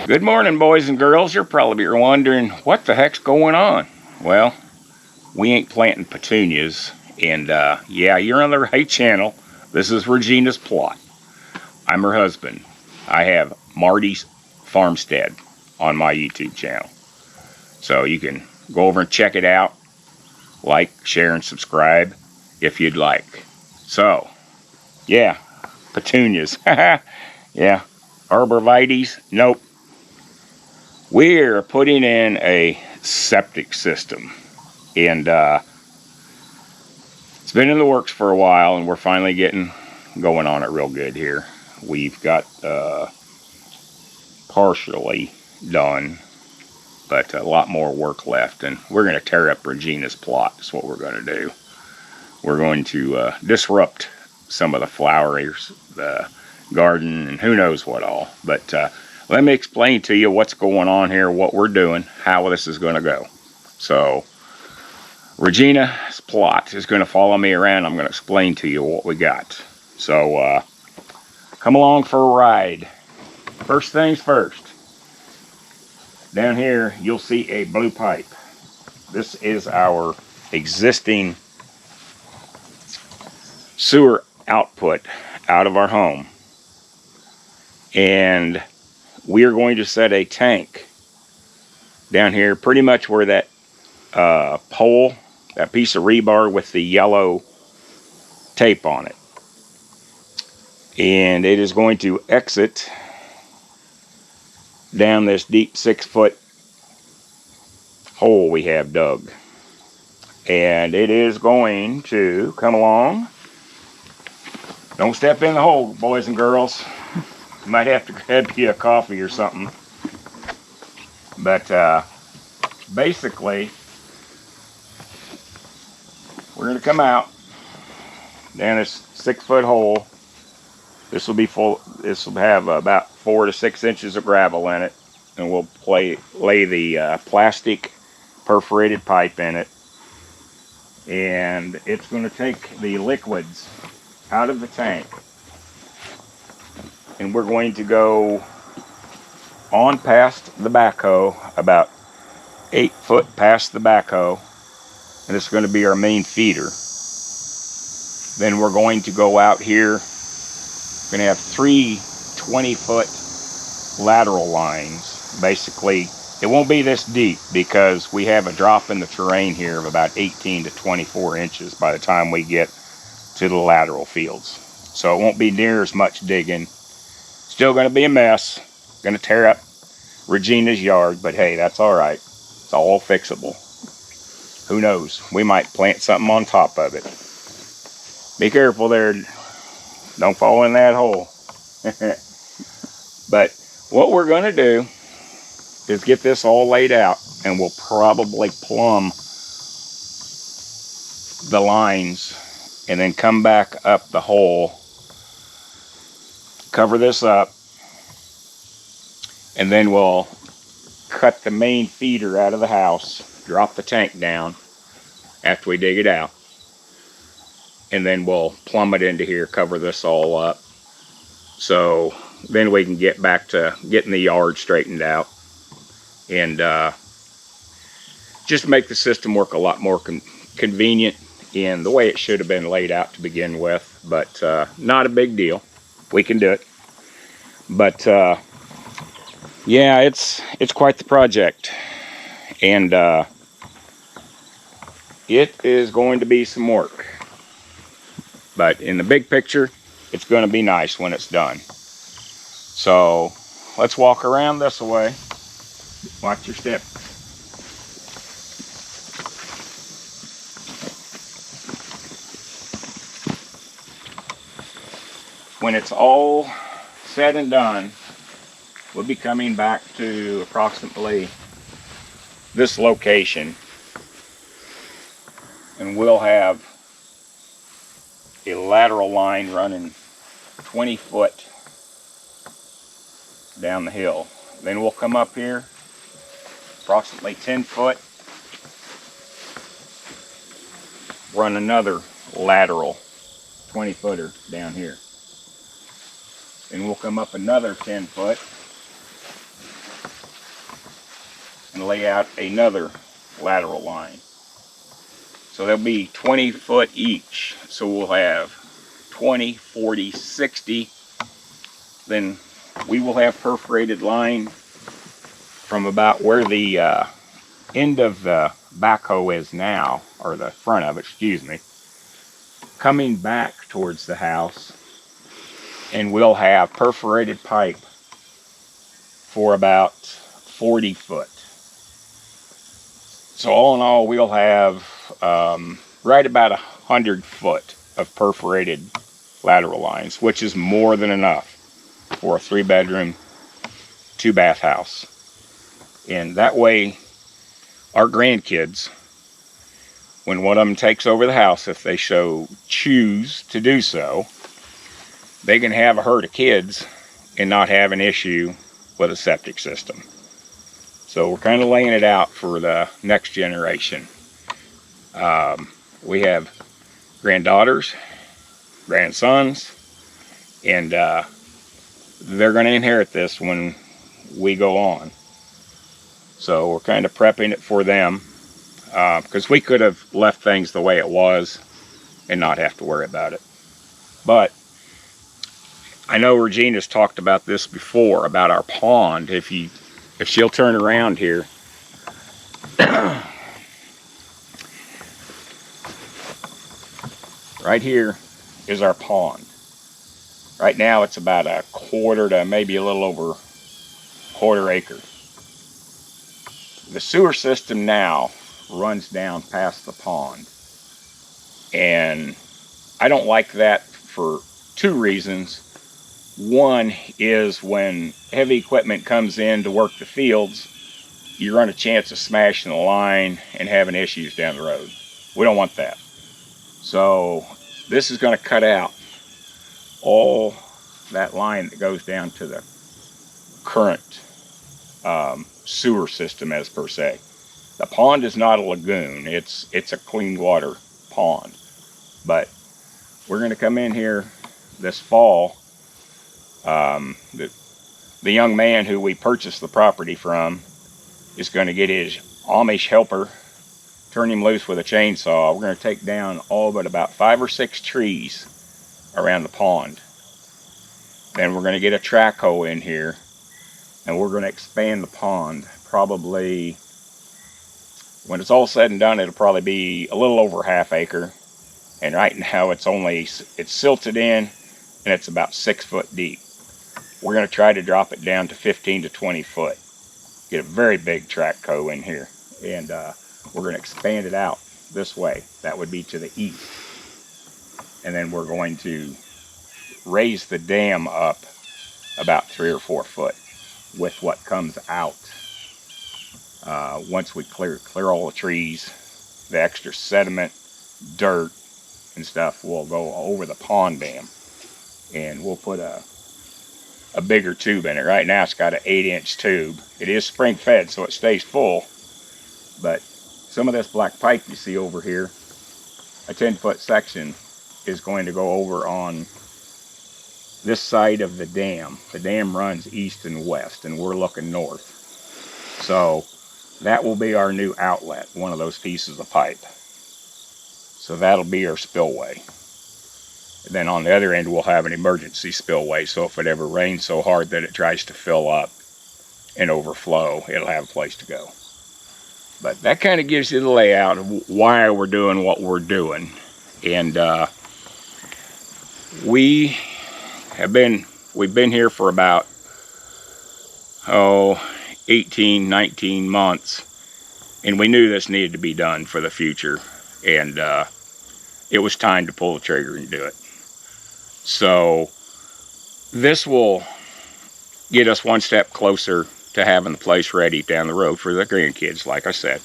Good morning, boys and girls. You're probably wondering, what the heck's going on? Well, we ain't planting petunias, and yeah, you're on the right channel. This is Regina's plot. I'm her husband. I have Marty's Farmstead on my YouTube channel. So you can go over and check it out. Like, share, and subscribe if you'd like. So, yeah, petunias. Yeah, arborvitaes, nope. We're putting in a septic system, and it's been in the works for a while, and we're finally getting going on it real good here. We've got partially done, but a lot more work left, and we're going to tear up Regina's plot. That's what we're going to do. We're going to disrupt some of the flowers, the garden, and who knows what all. But let me explain to you what's going on here, what we're doing, how this is going to go. So, Regina's plot is going to follow me around. I'm going to explain to you what we got. So, come along for a ride. First things first. Down here, you'll see a blue pipe. This is our existing sewer output out of our home. And we are going to set a tank down here, pretty much where that pole, that piece of rebar with the yellow tape on it. And it is going to exit down this deep 6-foot hole we have dug. And it is going to come along. Don't step in the hole, boys and girls. You might have to grab you a coffee or something. But basically, we're going to come out down this 6-foot hole. This will be full. This will have about 4 to 6 inches of gravel in it, and we'll lay the plastic perforated pipe in it. And it's going to take the liquids out of the tank, and we're going to go on past the backhoe, about 8 foot past the backhoe, and it's going to be our main feeder. Then we're going to go out here. We're going to have 3 20-foot lateral lines. Basically, it won't be this deep because we have a drop in the terrain here of about 18 to 24 inches by the time we get to the lateral fields. So it won't be near as much digging. Still going to be a mess. Going to tear up Regina's yard, but hey, that's all right. It's all fixable. Who knows? We might plant something on top of it. Be careful there. Don't fall in that hole. But what we're going to do is get this all laid out, and we'll probably plumb the lines and then come back up the hole, cover this up, and then we'll cut the main feeder out of the house, drop the tank down after we dig it out, and then we'll plumb it into here, cover this all up. So then we can get back to getting the yard straightened out and just make the system work a lot more convenient in the way it should have been laid out to begin with. But not a big deal. We can do it. But yeah, it's quite the project, and it is going to be some work. But in the big picture, it's going to be nice when it's done. So let's walk around this way. Watch your step. When it's all said and done, we'll be coming back to approximately this location, and we'll have a lateral line running 20 foot down the hill. Then we'll come up here approximately 10 foot, run another lateral 20 footer down here. Then we'll come up another 10 foot, and lay out another lateral line. So they'll be 20 foot each. So we'll have 20, 40, 60. Then we will have perforated line from about where the end of the backhoe is now, or the front of it, excuse me, coming back towards the house, and we'll have perforated pipe for about 40 foot. So all in all, we'll have right about 100 foot of perforated lateral lines, which is more than enough for a 3-bedroom, 2-bath house. And that way, our grandkids, when one of them takes over the house, if they choose to do so, they can have a herd of kids and not have an issue with a septic system. So we're kind of laying it out for the next generation. We have granddaughters, grandsons, and they're going to inherit this when we go on. So we're kind of prepping it for them, because we could have left things the way it was and not have to worry about it. But I know Regina's talked about this before, about our pond. If she'll turn around here, right here is our pond. Right now it's about a quarter to maybe a little over quarter acre. The sewer system now runs down past the pond, and I don't like that for 2 reasons. One is when heavy equipment comes in to work the fields, you run a chance of smashing the line and having issues down the road. We don't want that. So this is going to cut out all that line that goes down to the current sewer system, as per se. The pond is not a lagoon. It's a clean water pond. But we're going to come in here this fall. The young man who we purchased the property from is going to get his Amish helper, turn him loose with a chainsaw. We're going to take down all but about 5 or 6 trees around the pond. Then we're going to get a track hoe in here, and we're going to expand the pond. Probably, when it's all said and done, it'll probably be a little over ½ acre. And right now it's silted in, and it's about 6 foot deep. We're going to try to drop it down to 15 to 20 foot. Get a very big track hoe in here, and we're going to expand it out this way. That would be to the east. And then we're going to raise the dam up about 3 or 4 foot with what comes out. Once we clear all the trees, the extra sediment, dirt, and stuff will go over the pond dam, and we'll put a bigger tube in it. Right now it's got an 8-inch tube. It is spring fed, so it stays full, but some of this black pipe you see over here, a 10-foot section, is going to go over on this side of the dam. The dam runs east and west, and we're looking north. So that will be our new outlet, one of those pieces of pipe. So that'll be our spillway. And then on the other end, we'll have an emergency spillway, so if it ever rains so hard that it tries to fill up and overflow, it'll have a place to go. But that kind of gives you the layout of why we're doing what we're doing. And we've been here for about 18, 19 months, and we knew this needed to be done for the future, and it was time to pull the trigger and do it. So this will get us one step closer to having the place ready down the road for the grandkids, like I said.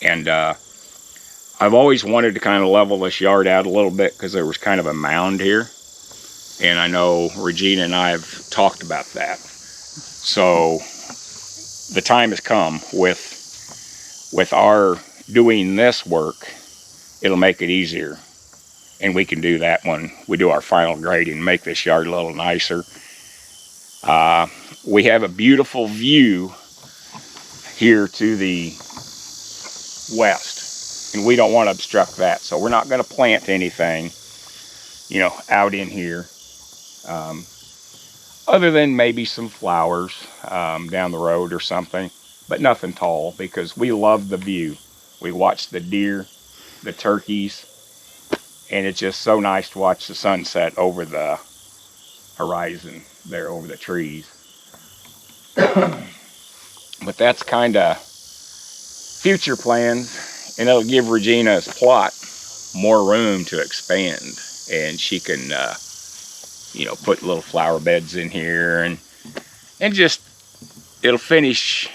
And I've always wanted to kind of level this yard out a little bit, because there was kind of a mound here, and I know Regina and I have talked about that. So the time has come. With our doing this work, it'll make it easier, and we can do that when we do our final grading, make this yard a little nicer. We have a beautiful view here to the west, and we don't want to obstruct that, so we're not going to plant anything, you know, out in here, other than maybe some flowers down the road or something, but nothing tall, because we love the view. We watch the deer, the turkeys, and it's just so nice to watch the sunset over the horizon there, over the trees. But that's kind of future plans, and it'll give Regina's plot more room to expand, and she can you know, put little flower beds in here, and just, it'll finish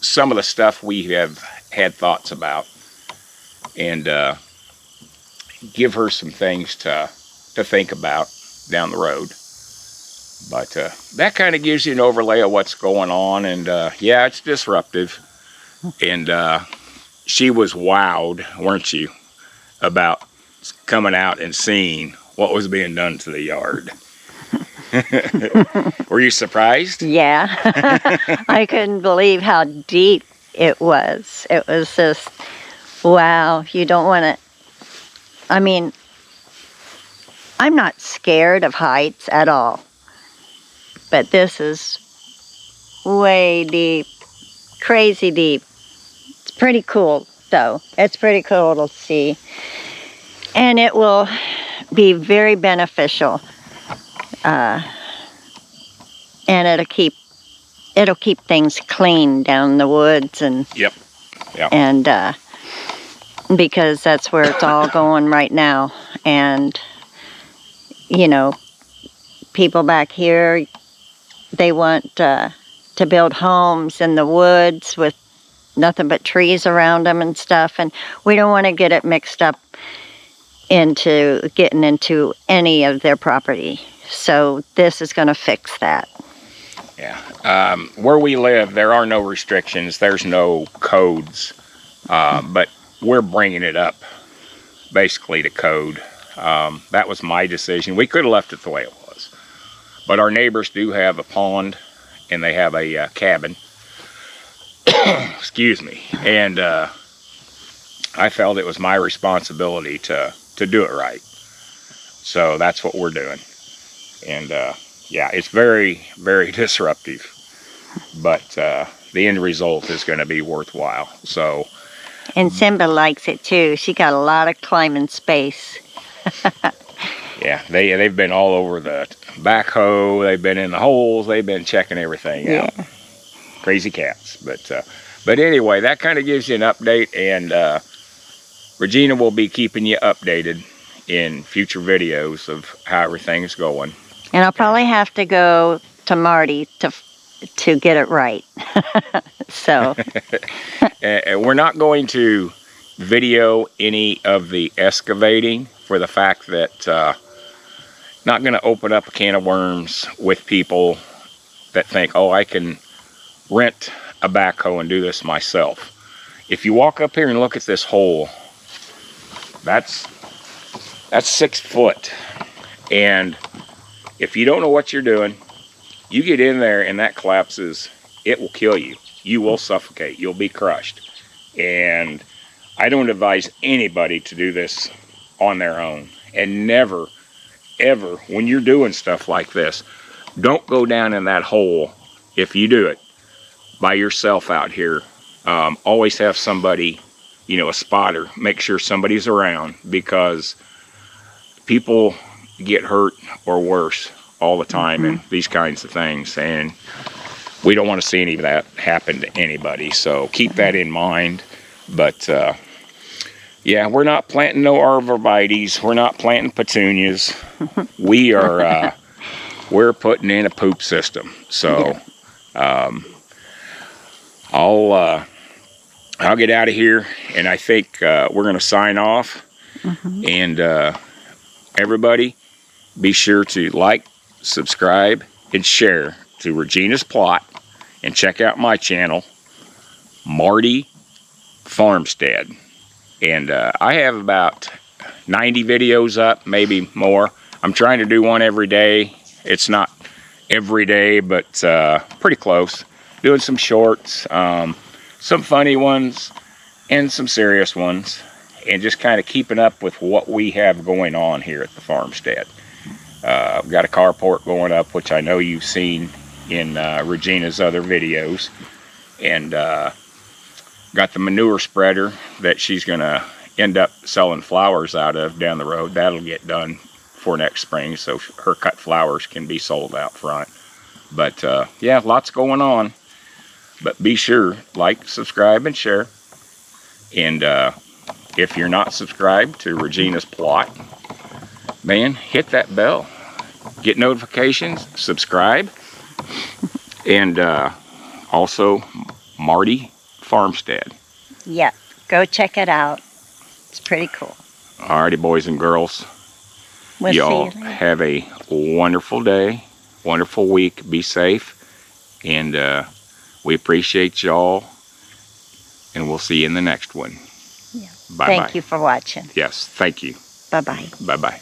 some of the stuff we have had thoughts about, and give her some things to think about down the road. But that kind of gives you an overlay of what's going on, and yeah, it's disruptive. And she was wowed, weren't you, about coming out and seeing what was being done to the yard. Were you surprised? Yeah. I couldn't believe how deep it was. It was just, wow, you don't want to, I mean, I'm not scared of heights at all. But this is way deep, crazy deep. It's pretty cool, though. It's pretty cool to see. And it will be very beneficial. And it'll keep things clean down the woods, and Yep. And because that's where it's all going right now. And you know, people back here, they want to build homes in the woods with nothing but trees around them and stuff, and we don't want to get it mixed up into getting into any of their property. So this is going to fix that. Yeah. Where we live, there are no restrictions. There's no codes. But we're bringing it up, basically, to code. That was my decision. We could have left it the way it was. But our neighbors do have a pond, and they have a cabin. Excuse me. And I felt it was my responsibility to do it right. So that's what we're doing. And yeah, it's very, very disruptive. But the end result is going to be worthwhile. So. And Simba likes it too. She got a lot of climbing space. Yeah, they've been all over the backhoe. They've been in the holes. They've been checking everything out. Crazy cats. But anyway, that kind of gives you an update, and Regina will be keeping you updated in future videos of how everything's going. And I'll probably have to go to Marty to get it right. So. And we're not going to video any of the excavating, for the fact that not going to open up a can of worms with people that think, oh, I can rent a backhoe and do this myself. If you walk up here and look at this hole, that's 6 foot. And if you don't know what you're doing, you get in there and that collapses, it will kill you. You will suffocate. You'll be crushed. And I don't advise anybody to do this on their own. And never, ever, when you're doing stuff like this, don't go down in that hole if you do it by yourself out here. Always have somebody, you know, a spotter. Make sure somebody's around, because people get hurt or worse all the time in these kinds of things, and we don't want to see any of that happen to anybody. So keep that in mind. But yeah, we're not planting no arborvitaes. We're not planting petunias. We are we're putting in a poop system. So I'll get out of here, and I think we're going to sign off. And everybody, be sure to like, subscribe, and share to Regina's Plot, and check out my channel, Marty Farmstead. And I have about 90 videos up, maybe more. I'm trying to do one every day. It's not every day, but pretty close. Doing some shorts. some funny ones and some serious ones, and just kind of keeping up with what we have going on here at the farmstead. I've got a carport going up, which I know you've seen in Regina's other videos, and got the manure spreader that she's going to end up selling flowers out of down the road. That'll get done for next spring, so her cut flowers can be sold out front. But yeah, lots going on. But be sure, like, subscribe, and share. And if you're not subscribed to Regina's plot, man, hit that bell. Get notifications, subscribe. And also, Marty Farmstead. Yeah, go check it out. It's pretty cool. Alrighty, boys and girls. We'll see you Y'all later. have a wonderful day, wonderful week. Be safe. And we appreciate y'all. And we'll see you in the next one. Yeah. Bye-bye. Thank you for watching. Yes, thank you. Bye-bye. Bye-bye.